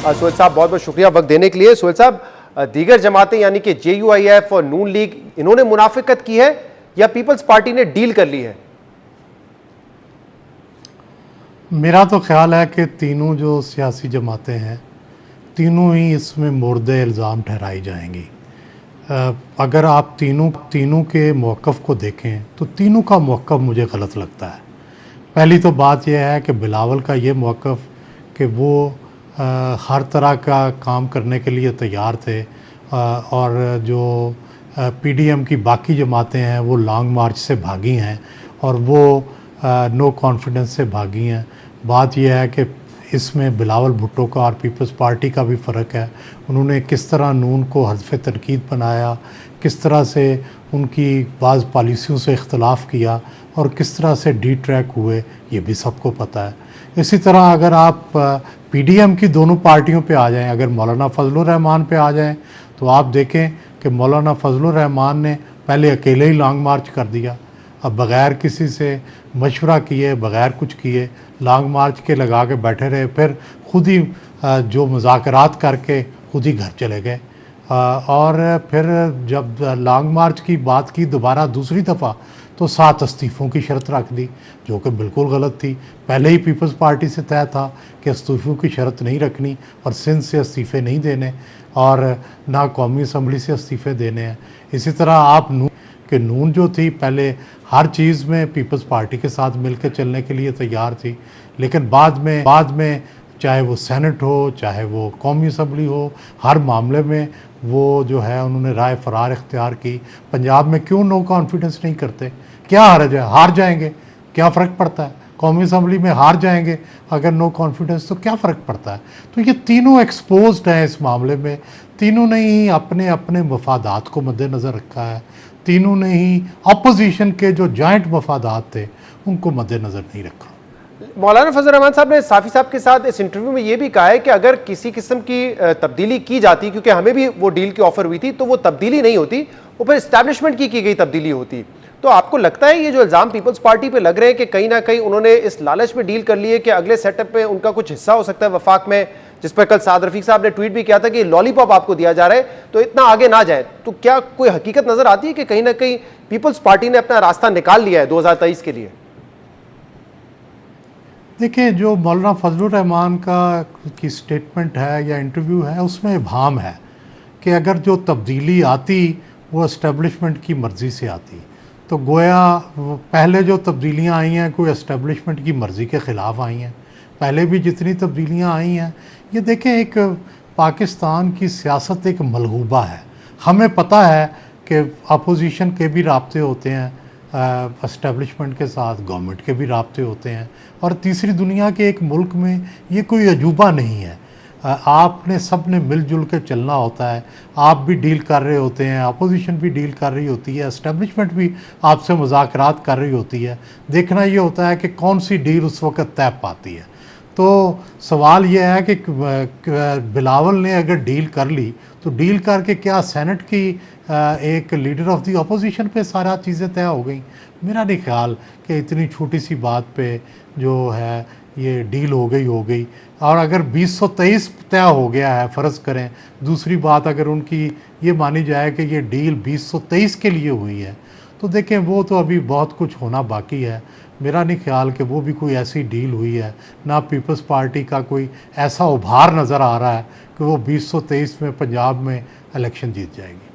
सोहेल साहब बहुत बहुत शुक्रिया वक्त देने के लिए। सोहेल साहब, दीगर जमातें यानी कि JUIF और नून लीग, इन्होंने मुनाफिकत की है या पीपल्स पार्टी ने डील कर ली है? मेरा तो ख्याल है कि तीनों जो सियासी जमातें हैं, तीनों ही इसमें मुर्दे इल्ज़ाम ठहराई जाएंगी। अगर आप तीनों के मौक़िफ़ को देखें तो तीनों का मौक़िफ़ मुझे गलत लगता है। पहली तो बात यह है कि बिलावल का ये मौक़िफ़ कि वो हर तरह का काम करने के लिए तैयार थे, और जो PDM की बाकी जमातें हैं वो लॉन्ग मार्च से भागी हैं और वो नो कॉन्फिडेंस से भागी हैं। बात यह है कि इसमें बिलावल भुट्टो का और पीपल्स पार्टी का भी फ़र्क है। उन्होंने किस तरह नून को हज़फ़ तनकीद बनाया, किस तरह से उनकी बाज़ पॉलिसियों से इख्तलाफ किया और किस तरह से डी-ट्रैक हुए, ये भी सबको पता है। इसी तरह अगर आप PDM की दोनों पार्टियों पे आ जाएं, अगर मौलाना फजलुर रहमान पे आ जाएं, तो आप देखें कि मौलाना फजलुर रहमान ने पहले अकेले ही लॉन्ग मार्च कर दिया, अब बग़ैर किसी से मशवरा किए, बग़ैर कुछ किए लॉन्ग मार्च के लगा के बैठे रहे, फिर ख़ुद ही जो मुज़ाकरात करके ख़ुद ही घर चले गए। और फिर जब लॉन्ग मार्च की बात की दोबारा दूसरी दफ़ा, तो 7 इस्तीफ़ों की शर्त रख दी, जो कि बिल्कुल गलत थी। पहले ही पीपल्स पार्टी से तय था कि इस्तीफ़ों की शर्त नहीं रखनी और सिंध से इस्तीफ़े नहीं देने और ना कौमी असम्बली से इस्तीफ़े देने हैं। इसी तरह आप नून जो थी पहले हर चीज़ में पीपल्स पार्टी के साथ मिलकर चलने के लिए तैयार थी, लेकिन बाद में चाहे वो सेनेट हो, चाहे वो कौमी असम्बली हो, हर मामले में वो जो है उन्होंने राय फ़रार इख्तियार की। पंजाब में क्यों नो कॉन्फिडेंस नहीं करते? क्या हर्ज है? हार जाएंगे, क्या फ़र्क पड़ता है? कौमी असम्बली में हार जाएंगे अगर नो कॉन्फिडेंस, तो क्या फ़र्क पड़ता है? तो ये तीनों एक्सपोज्ड हैं इस मामले में। तीनों ने ही अपने अपने मफादात को मद्देनज़र रखा है। तीनों ने ही अपोजिशन के जो जॉइंट मफादात थे उनको मद्देनज़र नहीं रखा। मौलाना फजल रहमान साहब ने साफ़ी साहब के साथ इस इंटरव्यू में ये भी कहा है कि अगर किसी किस्म की तब्दीली की जाती, क्योंकि हमें भी वो डील की ऑफर हुई थी, तो वो तब्दीली नहीं होती, वो फिर इस्टेब्लिशमेंट की गई तब्दीली होती। तो आपको लगता है ये जो इल्ज़ाम पीपल्स पार्टी पे लग रहे हैं कि कहीं ना कहीं उन्होंने इस लालच में डील कर ली है कि अगले सेटअप में उनका कुछ हिस्सा हो सकता है वफाक में, जिस पर कल साद रफीक साहब ने ट्वीट भी किया था कि लॉलीपॉप आपको दिया जा रहा है, तो इतना आगे ना जाए? तो क्या कोई हकीकत नजर आती है कि कहीं ना कहीं पीपल्स पार्टी ने अपना रास्ता निकाल लिया है 2023 के लिए? देखिए, जो मौलाना फजलुर रहमान की स्टेटमेंट है या इंटरव्यू है, उसमें इब्हाम है कि अगर जो तब्दीली आती वो इस्टेब्लिशमेंट की मर्ज़ी से आती, तो गोया पहले जो तब्दीलियाँ आई हैं कोई इस्टेब्लिशमेंट की मर्ज़ी के ख़िलाफ़ आई हैं। पहले भी जितनी तब्दीलियाँ आई हैं, ये देखें, एक पाकिस्तान की सियासत एक मलहूबा है। हमें पता है कि अपोजिशन के भी राब्ते होते हैं इस्टेब्लिशमेंट के साथ, गवर्नमेंट के भी राब्ते होते हैं, और तीसरी दुनिया के एक मुल्क में ये कोई अजूबा नहीं है। आपने सब ने मिलजुल के चलना होता है। आप भी डील कर रहे होते हैं, अपोजिशन भी डील कर रही होती है, इस्टेब्लिशमेंट भी आपसे मुज़ाकरात कर रही होती है। देखना ये होता है कि कौन सी डील उस वक़्त तय पाती है। तो सवाल ये है कि बिलावल ने अगर डील कर ली, तो डील करके क्या सेनेट की एक लीडर ऑफ द अपोजिशन पे सारा चीज़ें तय हो गई? मेरा नहीं ख्याल कि इतनी छोटी सी बात पे जो है ये डील हो गई। और अगर 2023 तय हो गया है, फ़र्ज़ करें, दूसरी बात अगर उनकी ये मानी जाए कि ये डील 2023 के लिए हुई है, तो देखें वो तो अभी बहुत कुछ होना बाकी है। मेरा नहीं ख्याल कि वो भी कोई ऐसी डील हुई है, ना पीपल्स पार्टी का कोई ऐसा उभार नज़र आ रहा है कि वो 2023 में पंजाब में इलेक्शन जीत जाएगी।